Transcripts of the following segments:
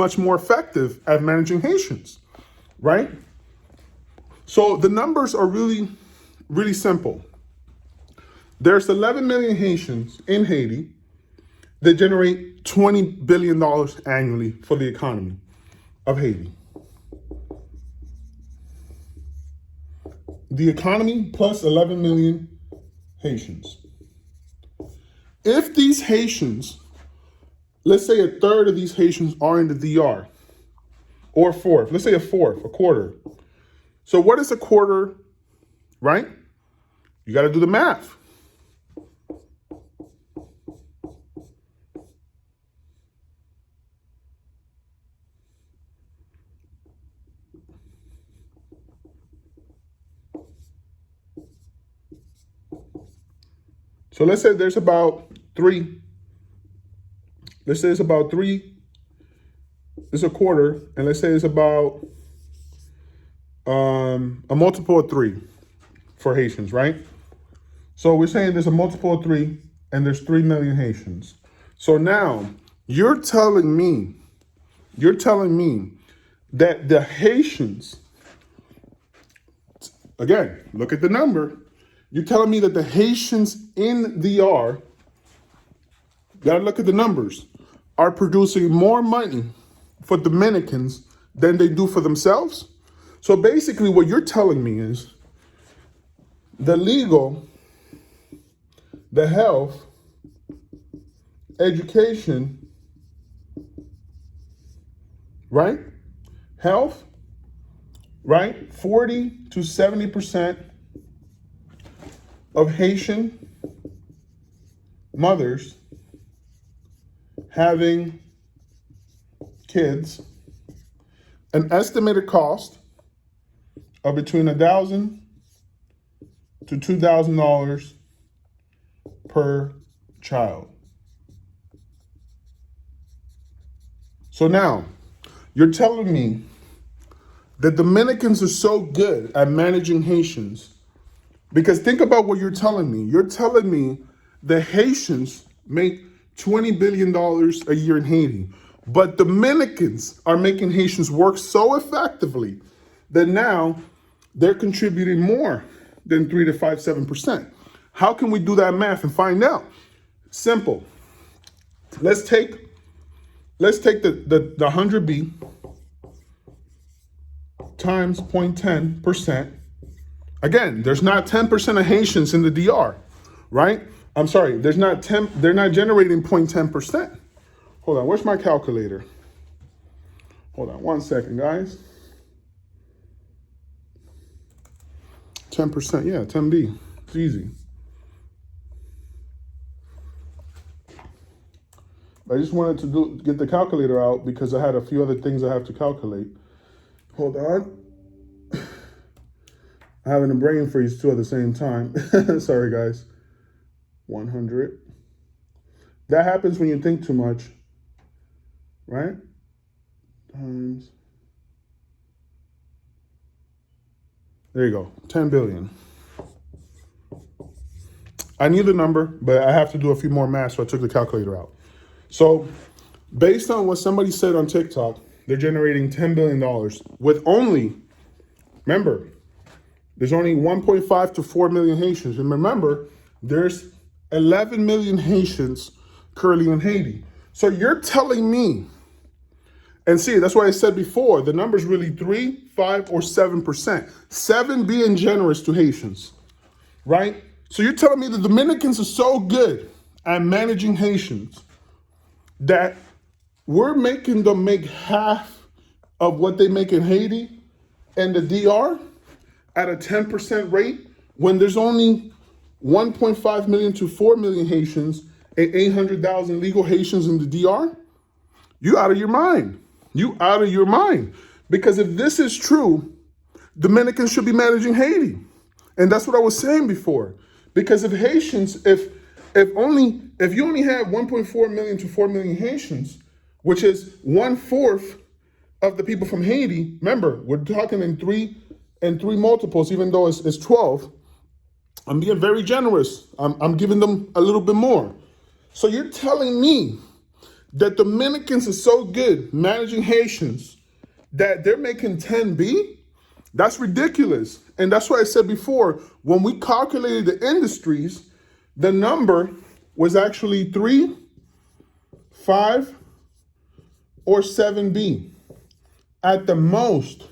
much more effective at managing Haitians, right? So the numbers are really, really simple. There's 11 million Haitians in Haiti that generate $20 billion annually for the economy of Haiti. The economy plus 11 million Haitians. If these Haitians, let's say a third of these Haitians are in the DR, or a fourth, let's say a quarter. So what is a quarter, right? You got to do the math. So let's say there's about three. Let's say it's about three. It's a quarter, and let's say it's about a multiple of 3 for Haitians, right? So we're saying there's a multiple of 3, and there's 3 million Haitians. So now you're telling me that the Haitians, again, look at the number. You're telling me that the Haitians in DR, gotta look at the numbers, are producing more money for Dominicans than they do for themselves? So basically what you're telling me is the legal, the health, education, right? Health, right? 40 to 70% of Haitian mothers having kids, an estimated cost of between $1,000 to $2,000 per child. So now, you're telling me that Dominicans are so good at managing Haitians, because think about what you're telling me. You're telling me the Haitians make $20 billion a year in Haiti, but Dominicans are making Haitians work so effectively that now they're contributing more than 3 to 7%. How can we do that math and find out? Simple. Let's take the 100B times 0.10%. Again, there's not 10% of Haitians in the DR, right? I'm sorry, they're not generating 0.10%. Hold on, where's my calculator? Hold on 1 second, guys. 10%, yeah, 10B, it's easy. I just wanted to get the calculator out because I had a few other things I have to calculate. Hold on. I'm having a brain freeze too at the same time. Sorry, guys. 100. That happens when you think too much, right? Times. There you go, 10 billion. I knew the number, but I have to do a few more math, so I took the calculator out. So based on what somebody said on TikTok, they're generating $10 billion with only, remember, there's only 1.5 to 4 million Haitians. And remember, there's 11 million Haitians currently in Haiti. So you're telling me, and see, that's why I said before, the number's really 3, 5, or 7%. 7 being generous to Haitians, right? So you're telling me the Dominicans are so good at managing Haitians that we're making them make half of what they make in Haiti and the DR at a 10% rate when there's only 1.5 million to 4 million Haitians and 800,000 legal Haitians in the DR? You out of your mind. You out of your mind. Because if this is true, Dominicans should be managing Haiti. And that's what I was saying before. Because if Haitians, if you only have 1.4 million to 4 million Haitians, which is 1/4 of the people from Haiti, remember, we're talking in three multiples, even though it's 12. I'm being very generous. I'm giving them a little bit more. So you're telling me that Dominicans are so good managing Haitians that they're making 10B? That's ridiculous. And that's why I said before, when we calculated the industries, the number was actually 3, 5, or 7B at the most.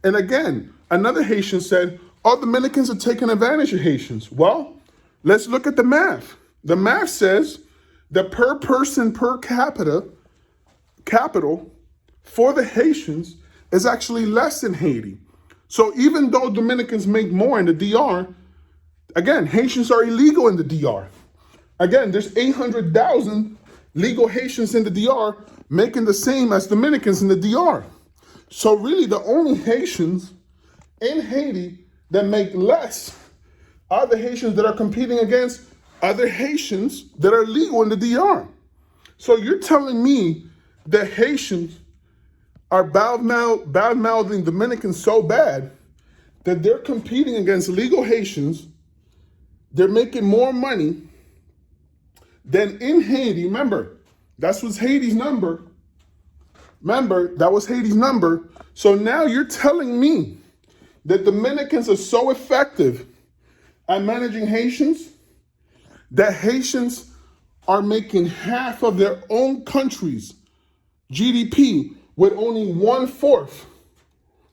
And again, another Haitian said, all Dominicans are taking advantage of Haitians. Well, let's look at the math. The math says the per person per capita capital for the Haitians is actually less than Haiti. So even though Dominicans make more in the DR, again, Haitians are illegal in the DR. Again, there's 800,000 legal Haitians in the DR making the same as Dominicans in the DR. So really the only Haitians in Haiti that make less are the Haitians that are competing against other Haitians that are legal in the DR. So you're telling me that Haitians are bad-mouthing Dominicans so bad that they're competing against legal Haitians, they're making more money than in Haiti. Remember, that was Haiti's number. Remember, that was Haiti's number. So now you're telling me that Dominicans are so effective at managing Haitians that Haitians are making half of their own country's GDP with only 1/4.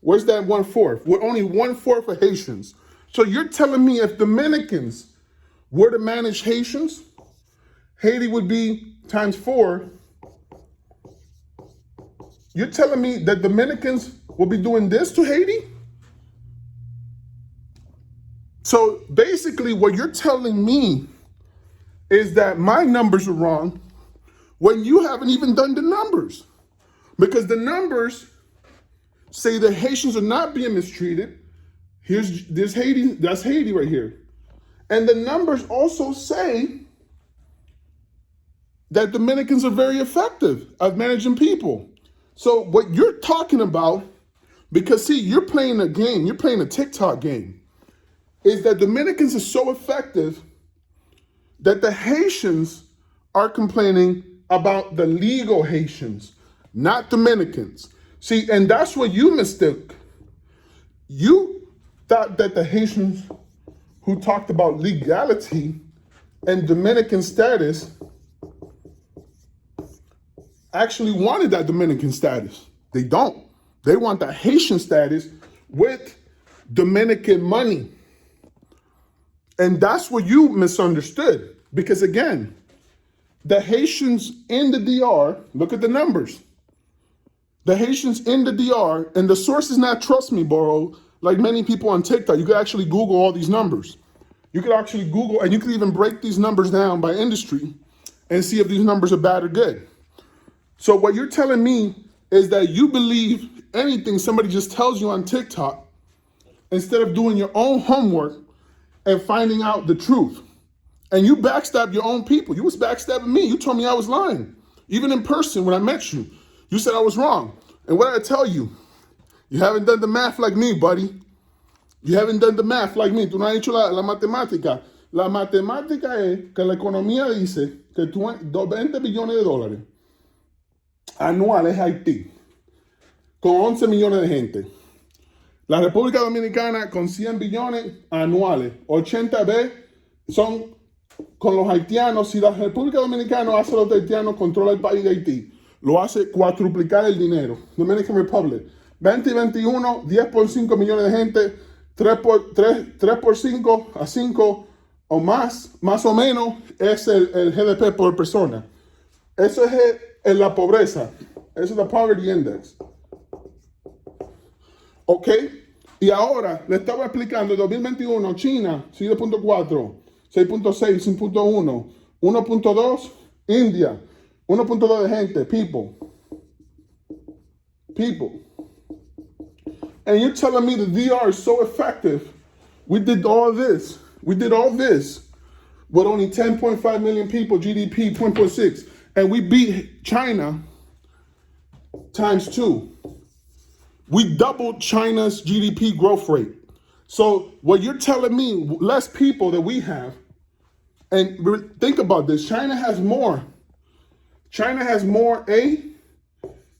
Where's that 1/4? With only 1/4 of Haitians. So you're telling me if Dominicans were to manage Haitians, Haiti would be times 4. You're telling me that Dominicans will be doing this to Haiti? So basically what you're telling me is that my numbers are wrong when you haven't even done the numbers. Because the numbers say that Haitians are not being mistreated. There's Haiti, that's Haiti right here. And the numbers also say that Dominicans are very effective at managing people. So what you're talking about, because see, you're playing a game, you're playing a TikTok game, is that Dominicans are so effective that the Haitians are complaining about the legal Haitians, not Dominicans. See, and that's what you mistook. You thought that the Haitians who talked about legality and Dominican status actually wanted that Dominican status. They don't. They want that Haitian status with Dominican money. And that's what you misunderstood. Because again, the Haitians in the DR, look at the numbers. The Haitians in the DR, and the source is not trust me, bro, like many people on TikTok. You could actually Google all these numbers. You could actually Google, and you could even break these numbers down by industry and see if these numbers are bad or good. So what you're telling me is that you believe anything somebody just tells you on TikTok instead of doing your own homework and finding out the truth. And you backstab your own people. You was backstabbing me. You told me I was lying. Even in person when I met you, you said I was wrong. And what did I tell you? You haven't done the math like me, buddy. You haven't done the math like me. Tú no has hecho la matemática. La matemática es que la economía dice que 20 billones de dólares anuales Haití, con 11 millones de gente. La República Dominicana con 100 billones anuales. 80B son con los haitianos. Si la República Dominicana hace los haitianos, controla el país de Haití. Lo hace cuadruplicar el dinero. Dominican Republic. 20 y 21, 10 por 5 millones de gente, 3 por 5 a 5 o más o menos, es el GDP por persona. Eso es la pobreza. Eso es el Poverty Index. ¿Ok? Y ahora le estaba explicando, en 2021, China, 7.4, 6.6, 5.1, 1.2, India, 1.2 de gente, people. And you're telling me the DR is so effective. We did all this with only 10.5 million people, GDP 20.6, and we beat China times 2. We doubled China's GDP growth rate. So what you're telling me, less people that we have, and think about this, China has more China has more A